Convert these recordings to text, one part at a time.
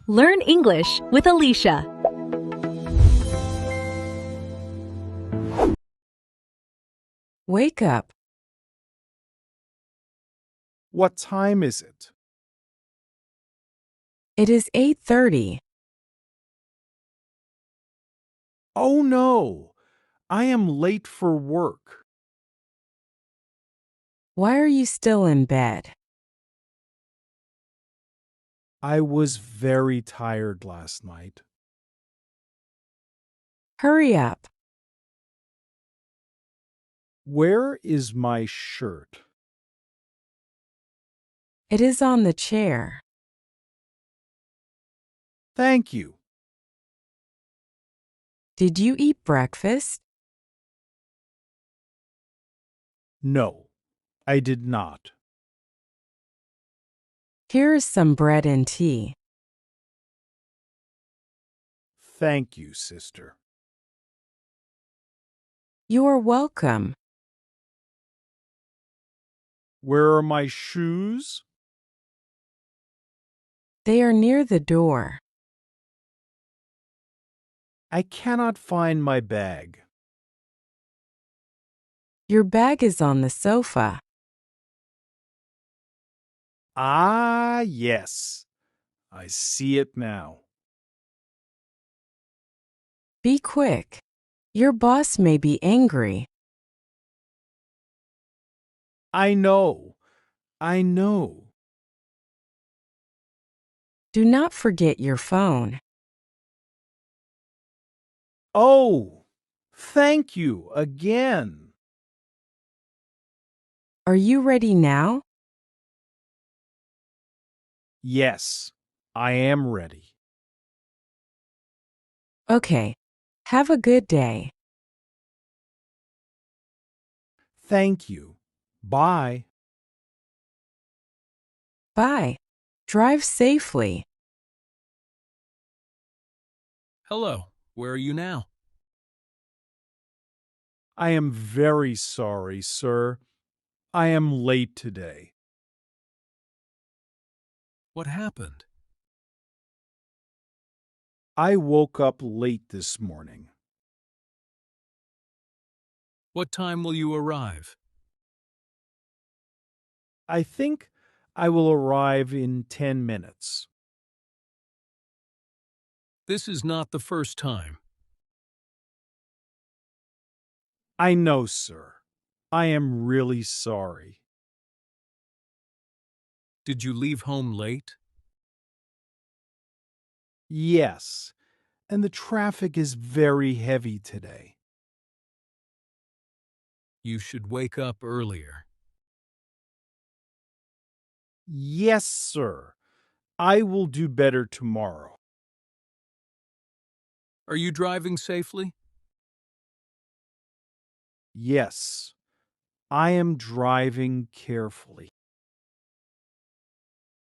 Learn English with Allicia. Wake up. What time is it? It is 8:30. Oh no, I am late for work. Why are you still in bed? I was very tired last night. Hurry up. Where is my shirt? It is on the chair. Thank you. Did you eat breakfast? No, I did not. Here is some bread and tea. Thank you, sister. You are welcome. Where are my shoes? They are near the door. I cannot find my bag. Your bag is on the sofa. Ah, yes. I see it now. Be quick. Your boss may be angry. I know. I know. Do not forget your phone. Oh, thank you again. Are you ready now? Yes, I am ready. Okay. Have a good day. Thank you. Bye. Bye. Drive safely. Hello, where are you now? I am very sorry, sir. I am late today. What happened? I woke up late this morning. What time will you arrive? I think I will arrive in 10 minutes. This is not the first time. I know, sir. I am really sorry. Did you leave home late? Yes, and the traffic is very heavy today. You should wake up earlier. Yes, sir. I will do better tomorrow. Are you driving safely? Yes, I am driving carefully.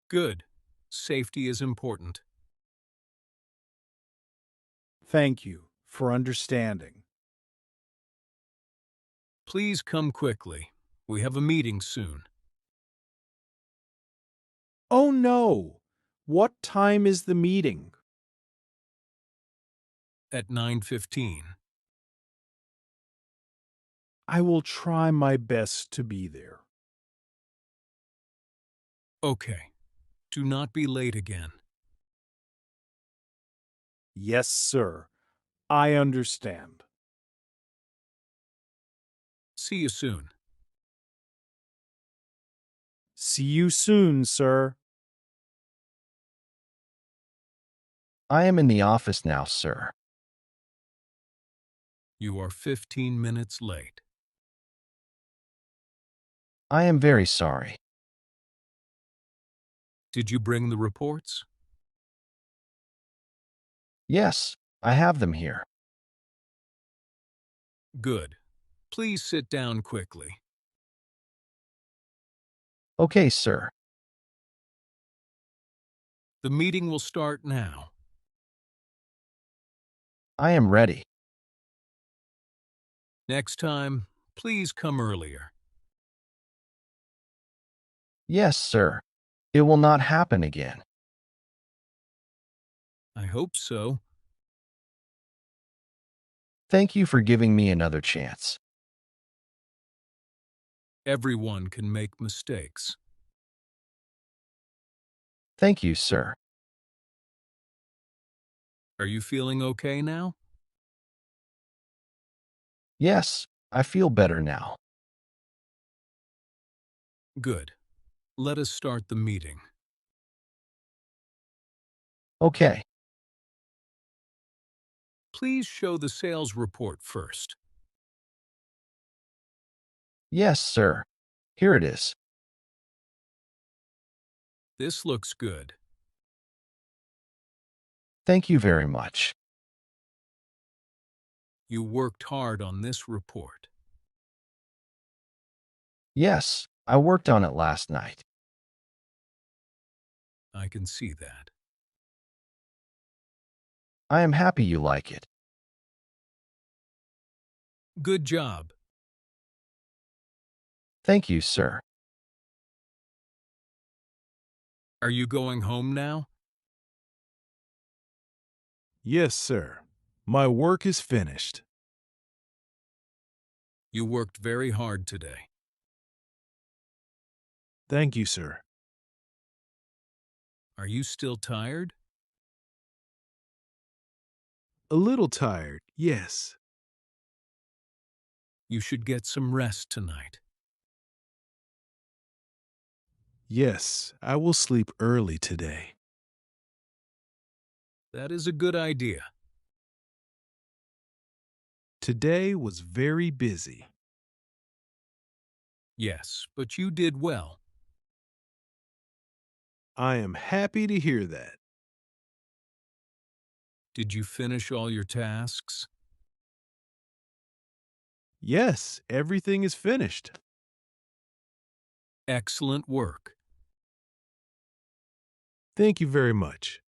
Good. Safety is important. Thank you for understanding. Please come quickly. We have a meeting soon. Oh no! What time is the meeting? At 9:15. I will try my best to be there. Okay. Do not be late again. Yes, sir. I understand. See you soon. See you soon, sir. I am in the office now, sir. You are 15 minutes late. I am very sorry. Did you bring the reports? Yes, I have them here. Good. Please sit down quickly. Okay, sir. The meeting will start now. I am ready. Next time, please come earlier. Yes, sir. It will not happen again. I hope so. Thank you for giving me another chance. Everyone can make mistakes. Thank you, sir. Are you feeling okay now? Yes, I feel better now. Good. Let us start the meeting. Okay. Please show the sales report first. Yes, sir. Here it is. This looks good. Thank you very much. You worked hard on this report. Yes, I worked on it last night. I can see that. I am happy you like it. Good job. Thank you, sir. Are you going home now? Yes, sir. My work is finished. You worked very hard today. Thank you, sir. Are you still tired? A little tired, yes. You should get some rest tonight. Yes, I will sleep early today. That is a good idea. Today was very busy. Yes, but you did well. I am happy to hear that. Did you finish all your tasks? Yes, everything is finished. Excellent work. Thank you very much.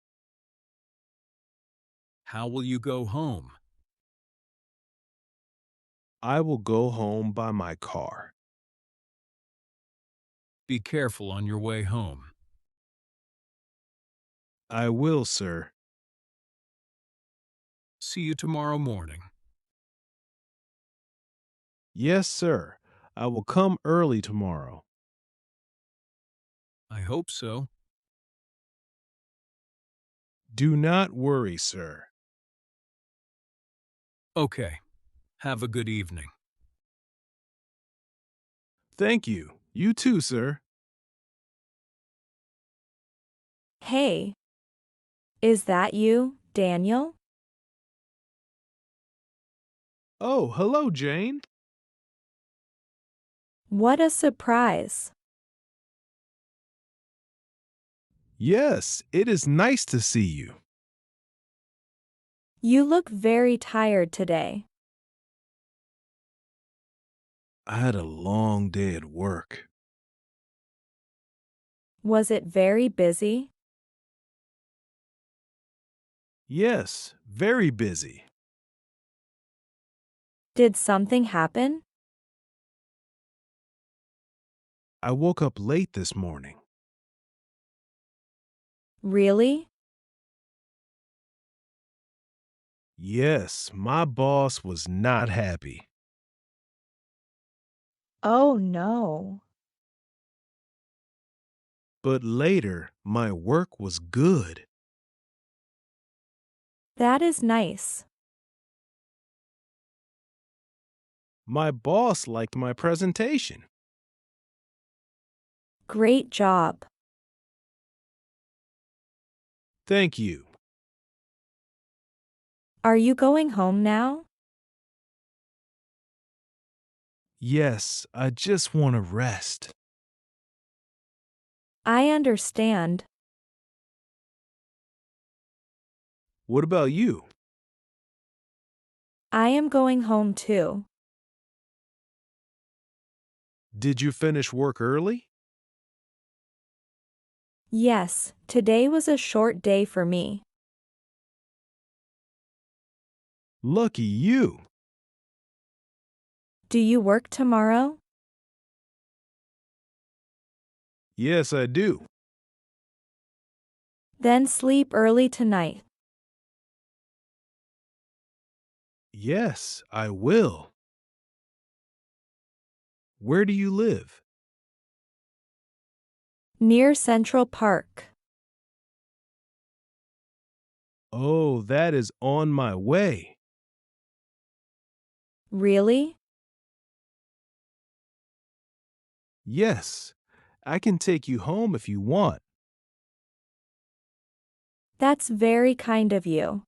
How will you go home? I will go home by my car. Be careful on your way home. I will, sir. See you tomorrow morning. Yes, sir. I will come early tomorrow. I hope so. Do not worry, sir. Okay. Have a good evening. Thank you. You too, sir. Hey, is that you, Daniel? Oh, hello, Jane. What a surprise. Yes, it is nice to see you. You look very tired today. I had a long day at work. Was it very busy? Yes, very busy. Did something happen? I woke up late this morning. Really? Yes, my boss was not happy. Oh no. But later, my work was good. That is nice. My boss liked my presentation. Great job. Thank you. Are you going home now? Yes, I just want to rest. I understand. What about you? I am going home too. Did you finish work early? Yes, today was a short day for me. Lucky you. Do you work tomorrow? Yes, I do. Then sleep early tonight. Yes, I will. Where do you live? Near Central Park. Oh, that is on my way. Really? Yes, I can take you home if you want. That's very kind of you.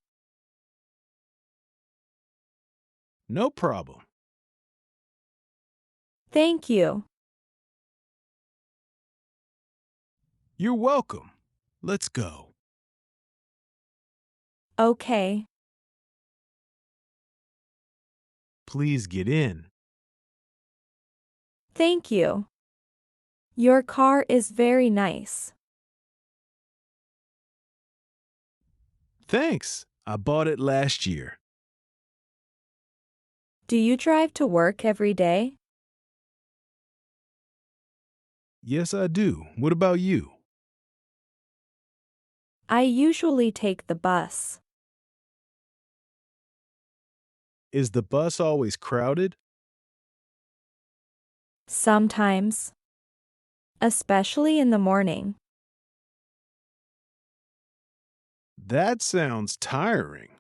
No problem. Thank you. You're welcome. Let's go. Okay. Please get in. Thank you. Your car is very nice. Thanks. I bought it last year. Do you drive to work every day? Yes, I do. What about you? I usually take the bus. Is the bus always crowded? Sometimes. Especially in the morning. That sounds tiring.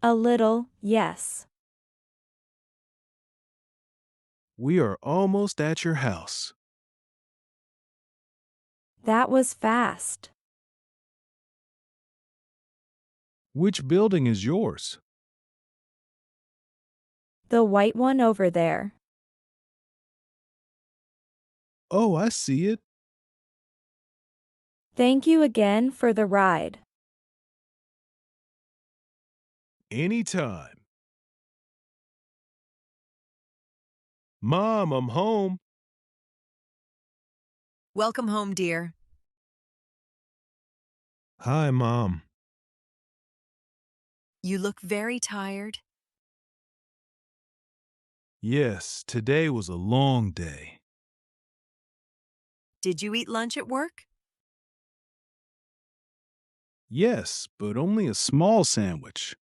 A little, yes. We are almost at your house. That was fast. Which building is yours? The white one over there. Oh, I see it. Thank you again for the ride. Anytime. Mom, I'm home. Welcome home, dear. Hi, Mom. You look very tired. Yes, today was a long day. Did you eat lunch at work? Yes, but only a small sandwich.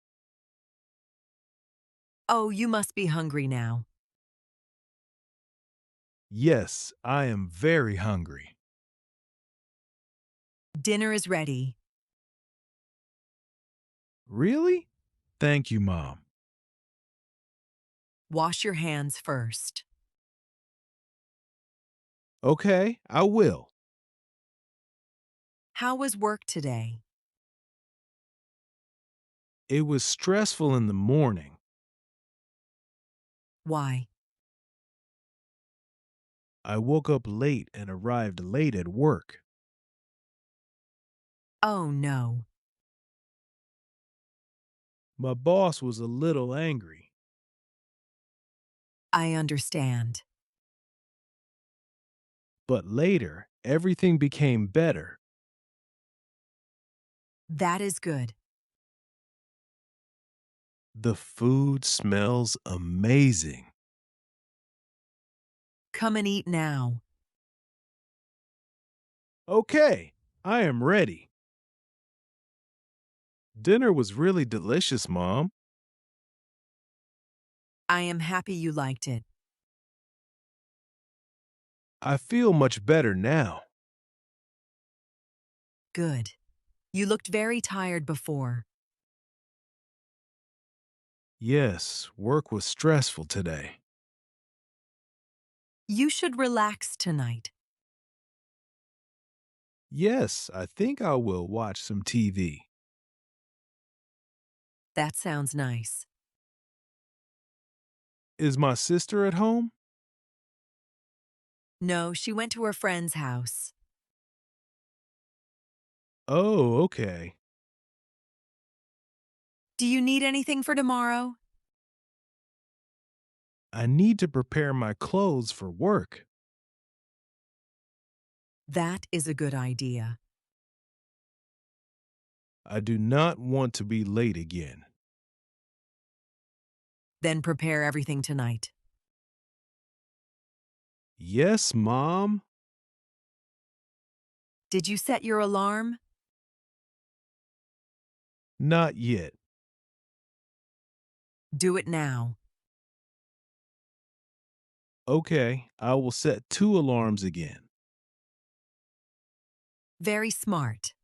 Oh, you must be hungry now. Yes, I am very hungry. Dinner is ready. Really? Thank you, Mom. Wash your hands first. Okay, I will. How was work today? It was stressful in the morning. Why? I woke up late and arrived late at work. Oh, no. My boss was a little angry, I understand. but later everything became better. That is good. The food smells amazing. Come and eat now. Okay, I am ready. Dinner was really delicious, Mom. I am happy you liked it. I feel much better now. Good. You looked very tired before. Yes, work was stressful today. You should relax tonight. Yes, I think I will watch some TV. That sounds nice. Is my sister at home? No, she went to her friend's house. Oh, okay. Do you need anything for tomorrow? I need to prepare my clothes for work. That is a good idea. I do not want to be late again. Then prepare everything tonight. Yes, Mom. Did you set your alarm? Not yet. Do it now. Okay, I will set 2 alarms again. Very smart.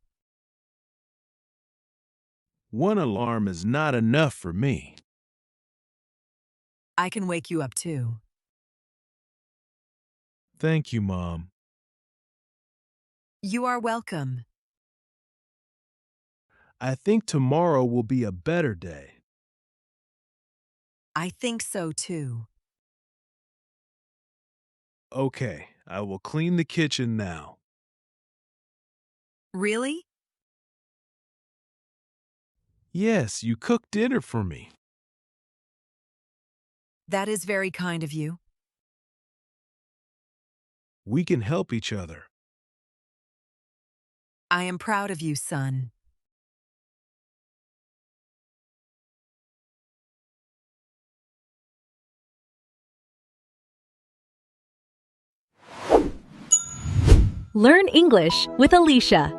1 alarm is not enough for me. I can wake you up too. Thank you, Mom. You are welcome. I think tomorrow will be a better day. I think so too. Okay, I will clean the kitchen now. Really? Yes, you cooked dinner for me. That is very kind of you. We can help each other. I am proud of you, son. Learn English with Allicia.